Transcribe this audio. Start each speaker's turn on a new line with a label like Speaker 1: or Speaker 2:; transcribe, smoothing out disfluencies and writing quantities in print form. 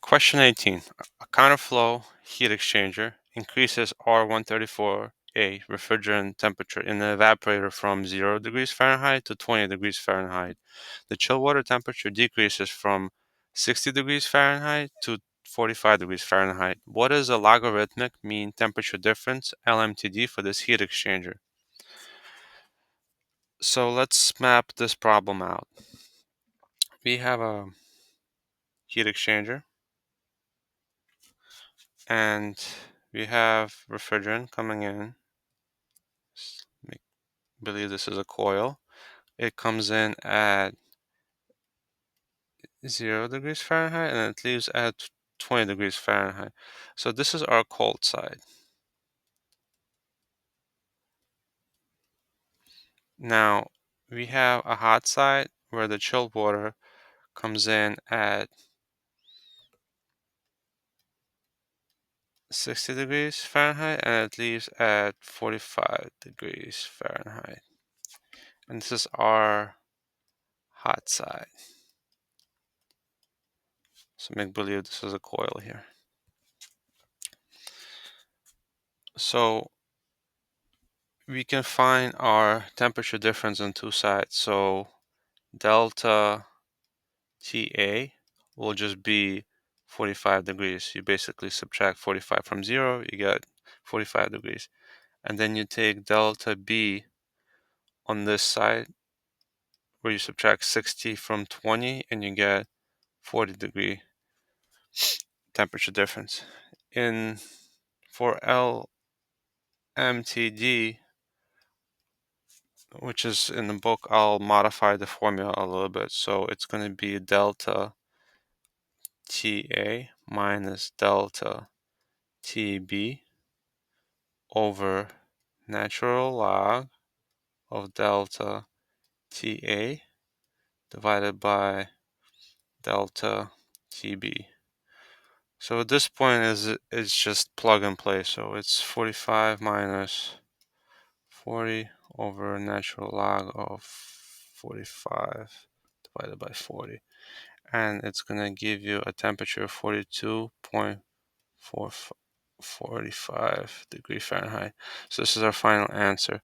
Speaker 1: Question 18. A counterflow heat exchanger increases R134A refrigerant temperature in the evaporator from 0 degrees Fahrenheit to 20 degrees Fahrenheit. The chill water temperature decreases from 60 degrees Fahrenheit to 45 degrees Fahrenheit. What is the logarithmic mean temperature difference, LMTD, for this heat exchanger? So let's map this problem out. We have a heat exchanger, and we have refrigerant coming in. I believe this is a coil. It comes in at 0 degrees Fahrenheit and it leaves at 20 degrees Fahrenheit. So this is our cold side. Now we have a hot side where the chilled water comes in at 60 degrees Fahrenheit and it leaves at 45 degrees Fahrenheit. And this is our hot side. So make believe this is a coil here. So we can find our temperature difference on two sides. So delta TA will just be 45 degrees. You basically subtract 45 from 0, you get 45 degrees. And then you take delta B on this side, where you subtract 60 from 20, and you get 40 degree temperature difference. For LMTD, which is in the book, I'll modify the formula a little bit. So it's going to be delta TA minus delta TB over natural log of delta TA divided by delta TB. So at this point it's just plug and play. So it's 45 minus 40 over natural log of 45 divided by 40. And it's going to give you a temperature of 42.45 degrees Fahrenheit. So this is our final answer.